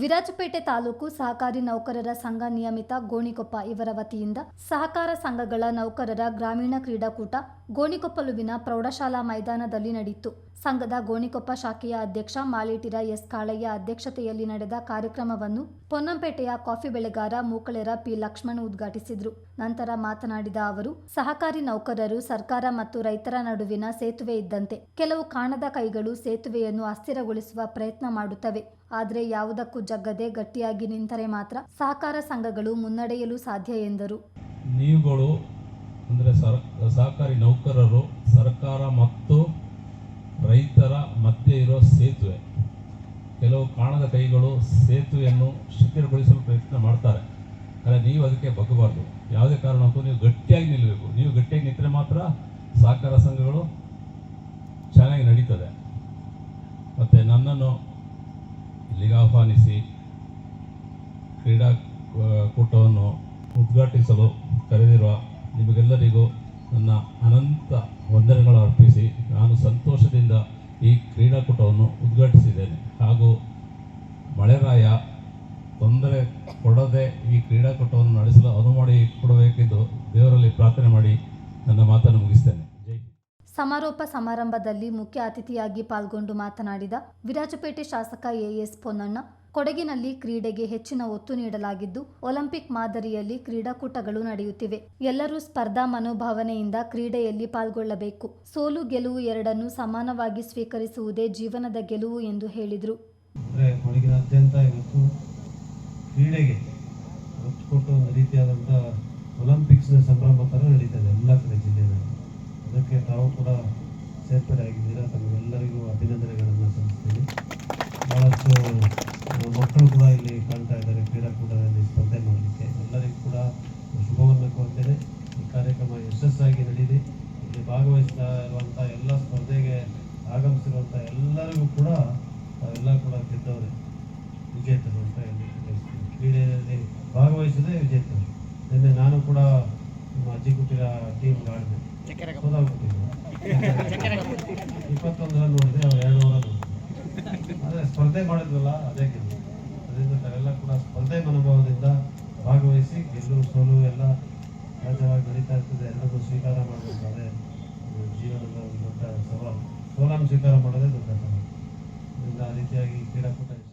ವಿರಾಜಪೇಟೆ ತಾಲೂಕು ಸಹಕಾರಿ ನೌಕರರ ಸಂಘ ನಿಯಮಿತ ಗೋಣಿಕೊಪ್ಪ ಇವರ ವತಿಯಿಂದ ಸಹಕಾರ ಸಂಘಗಳ ನೌಕರರ ಗ್ರಾಮೀಣ ಕ್ರೀಡಾಕೂಟ ಗೋಣಿಕೊಪ್ಪಲುವಿನ ಪ್ರೌಢಶಾಲಾ ಮೈದಾನದಲ್ಲಿ ನಡೆಯಿತು. ಸಂಘದ ಗೋಣಿಕೊಪ್ಪ ಶಾಖೆಯ ಅಧ್ಯಕ್ಷ ಮಾಲೇಟಿರ ಎಸ್ ಕಾಳಯ್ಯ ಅಧ್ಯಕ್ಷತೆಯಲ್ಲಿ ನಡೆದ ಕಾರ್ಯಕ್ರಮವನ್ನು ಪೊನ್ನಂಪೇಟೆಯ ಕಾಫಿ ಬೆಳೆಗಾರ ಮೂಕಳೆರ ಪಿ ಲಕ್ಷ್ಮಣ್ ಉದ್ಘಾಟಿಸಿದರು. ನಂತರ ಮಾತನಾಡಿದ ಅವರು, ಸಹಕಾರಿ ನೌಕರರು ಸರ್ಕಾರ ಮತ್ತು ರೈತರ ನಡುವಿನ ಸೇತುವೆ ಇದ್ದಂತೆ. ಕೆಲವು ಕಾಣದ ಕೈಗಳು ಸೇತುವೆಯನ್ನು ಅಸ್ಥಿರಗೊಳಿಸುವ ಪ್ರಯತ್ನ ಮಾಡುತ್ತವೆ. ಆದರೆ ಯಾವುದಕ್ಕೂ ಜಗ್ಗದೆ ಗಟ್ಟಿಯಾಗಿ ನಿಂತರೆ ಮಾತ್ರ ಸಹಕಾರ ಸಂಘಗಳು ಮುನ್ನಡೆಯಲು ಸಾಧ್ಯ ಎಂದರು. ನೀವುಗಳು ಅಂದರೆ ಸಹಕಾರಿ ನೌಕರರು ಸರ್ಕಾರ ಮತ್ತು ರೈತರ ಮಧ್ಯೆ ಇರೋ ಸೇತುವೆ. ಕೆಲವು ಕಾಣದ ಕೈಗಳು ಸೇತುವೆಯನ್ನು ಶಿಥಿಲಗೊಳಿಸಲು ಪ್ರಯತ್ನ ಮಾಡ್ತಾರೆ. ಆದರೆ ನೀವು ಅದಕ್ಕೆ ಬಗ್ಗಬಾರ್ದು. ಯಾವುದೇ ಕಾರಣಕ್ಕೂ ನೀವು ಗಟ್ಟಿಯಾಗಿ ನಿಲ್ಲಬೇಕು. ನೀವು ಗಟ್ಟಿಯಾಗಿ ನಿಂತರೆ ಮಾತ್ರ ಸಹಕಾರ ಸಂಘಗಳು ಚೆನ್ನಾಗಿ ನಡೀತದೆ. ಮತ್ತು ನನ್ನನ್ನು ಇಲ್ಲಿಗೆ ಆಹ್ವಾನಿಸಿ ಕ್ರೀಡಾಕೂಟವನ್ನು ಉದ್ಘಾಟಿಸಲು ಕರೆದಿರುವ ನಿಮಗೆಲ್ಲರಿಗೂ ನನ್ನ ಅನಂತ ವಂದನೆಗಳು ಅರ್ಪಿಸಿ ನಾನು ಸಂತೋಷದಿಂದ ಈ ಕ್ರೀಡಾಕೂಟವನ್ನು ಉದ್ಘಾಟಿಸಿದ್ದೇನೆ. ಹಾಗೂ ಮಳೆರಾಯ ತೊಂದರೆ ಕೊಡದೆ ಈ ಕ್ರೀಡಾಕೂಟವನ್ನು ನಡೆಸಲು ಅನುವು ಮಾಡಿ ಕೊಡಬೇಕೆಂದು ದೇವರಲ್ಲಿ ಪ್ರಾರ್ಥನೆ ಮಾಡಿ ನನ್ನ ಮಾತನ್ನು ಮುಗಿಸ್ತೇನೆ. ಜೈ ಹಿಂದ್. ಸಮಾರೋಪ ಸಮಾರಂಭದಲ್ಲಿ ಮುಖ್ಯ ಅತಿಥಿಯಾಗಿ ಪಾಲ್ಗೊಂಡು ಮಾತನಾಡಿದ ವಿರಾಜಪೇಟೆ ಶಾಸಕ ಎಎಸ್ ಪೊನ್ನಣ್ಣ, ಕೊಡಗಿನಲ್ಲಿ ಕ್ರೀಡೆಗೆ ಹೆಚ್ಚಿನ ಒತ್ತು ನೀಡಲಾಗಿದ್ದು ಒಲಿಂಪಿಕ್ ಮಾದರಿಯಲ್ಲಿ ಕ್ರೀಡಾಕೂಟಗಳು ನಡೆಯುತ್ತಿವೆ. ಎಲ್ಲರೂ ಸ್ಪರ್ಧಾ ಮನೋಭಾವನೆಯಿಂದ ಕ್ರೀಡೆಯಲ್ಲಿ ಪಾಲ್ಗೊಳ್ಳಬೇಕು. ಸೋಲು ಗೆಲುವು ಎರಡನ್ನೂ ಸಮಾನವಾಗಿ ಸ್ವೀಕರಿಸುವುದೇ ಜೀವನದ ಗೆಲುವು ಎಂದು ಹೇಳಿದರು. ಕೊಡಗಿನಾದ್ಯಂತ ಇವತ್ತು ಕ್ರೀಡೆಗೆ ಒತ್ತು ಕೊಟ್ಟು ಒಂದು ರೀತಿಯಾದಂಥ ಒಲಿಂಪಿಕ್ಸ್ನ ಸಂಭ್ರಮ ಥರ ನಡೀತದೆ ಎಲ್ಲ ಕಡೆ ಜಿಲ್ಲೆಯಲ್ಲಿ. ಅದಕ್ಕೆ ತಾವು ಕೂಡ ಸೇರ್ಪಡೆ ಆಗಿದ್ದೀರಾ. ತಮಗೆಲ್ಲರಿಗೂ ಅಭಿನಂದನೆಗಳನ್ನು ಸಲ್ಲಿಸ್ತೀನಿ. ಭಾಳಷ್ಟು ಮಕ್ಕಳು ಕೂಡ ಇಲ್ಲಿ ಕಾಣ್ತಾ ಇದ್ದಾರೆ ಕ್ರೀಡಾಕೂಟದಲ್ಲಿ ಸ್ಪರ್ಧೆ ಮಾಡಲಿಕ್ಕೆ. ಎಲ್ಲರಿಗೂ ಕೂಡ ಶುಭವನ್ನು ಕೋರ್ತೇನೆ. ಈ ಕಾರ್ಯಕ್ರಮ ಯಶಸ್ಸಾಗಿ ನಡೆಯಲಿ. ಇಲ್ಲಿ ಭಾಗವಹಿಸ್ತಾ ಇರುವಂಥ ಎಲ್ಲ ಸ್ಪರ್ಧೆಗೆ ಆಗಮಿಸಿರುವಂಥ ಎಲ್ಲರಿಗೂ ಕೂಡ ತಾವೆಲ್ಲ ಕೂಡ ಗೆದ್ದವರೇ, ವಿಜೇತರು ಅಂತ ಹೇಳಿ ಕ್ರೀಡೆಯಲ್ಲಿ ಭಾಗವಹಿಸದೆ ವಿಜೇತರು. ನಿನ್ನೆ ನಾನು ಕೂಡ ನಿಮ್ಮ ಅಜ್ಜಿಗುಟ್ಟಿರ ಟೀಮ್ಗೆ ಆಡಿದೆ, ಸೋದಾಗ್ಬಿಟ್ಟಿದ್ದೆ. 21 ರನ್ ನೋಡಿದೆ, ಅವ್ರು 2 ರನ್. ಆದರೆ ಸ್ಪರ್ಧೆ ಮಾಡಿದ್ವಲ್ಲ ಅದೇ ಗೆದ್ದು. ಅದರಿಂದ ತಾವೆಲ್ಲ ಕೂಡ ಸ್ಪರ್ಧೆ ಮನೋಭಾವದಿಂದ ಭಾಗವಹಿಸಿ ಗೆಲುವು ಸೋಲು ಎಲ್ಲ ಸಹಜವಾಗಿ ನಡೀತಾ ಇರ್ತದೆ. ಎಲ್ಲರೂ ಸ್ವೀಕಾರ ಮಾಡಬೇಕಾದ್ರೆ ಜೀವನದ ಒಂದು ದೊಡ್ಡ ಸವಾಲು. ಸೋಲನ್ನು ಸ್ವೀಕಾರ ಮಾಡೋದೇ ದೊಡ್ಡ ಸವಾಲು. ಅದರಿಂದ ಆ ರೀತಿಯಾಗಿ ಕ್ರೀಡಾಕೂಟ ಯಶಸ್ಸಾಗಿ.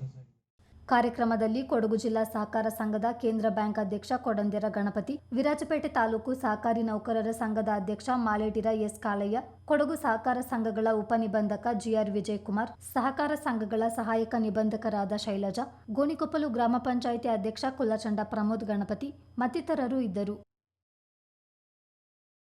ಕಾರ್ಯಕ್ರಮದಲ್ಲಿ ಕೊಡಗು ಜಿಲ್ಲಾ ಸಹಕಾರ ಸಂಘದ ಕೇಂದ್ರ ಬ್ಯಾಂಕ್ ಅಧ್ಯಕ್ಷ ಕೊಡಂದೆರ ಗಣಪತಿ, ವಿರಾಜಪೇಟೆ ತಾಲೂಕು ಸಹಕಾರಿ ನೌಕರರ ಸಂಘದ ಅಧ್ಯಕ್ಷ ಮಾಲೇಟಿರ ಎಸ್ ಕಾಳಯ್ಯ, ಕೊಡಗು ಸಹಕಾರ ಸಂಘಗಳ ಉಪನಿಬಂಧಕ ಜಿಆರ್ ವಿಜಯಕುಮಾರ್, ಸಹಕಾರ ಸಂಘಗಳ ಸಹಾಯಕ ನಿಬಂಧಕರಾದ ಶೈಲಜಾ, ಗೋಣಿಕೊಪ್ಪಲು ಗ್ರಾಮ ಪಂಚಾಯಿತಿ ಅಧ್ಯಕ್ಷ ಕುಲಚಂಡ ಪ್ರಮೋದ್ ಗಣಪತಿ ಮತ್ತಿತರರು ಇದ್ದರು.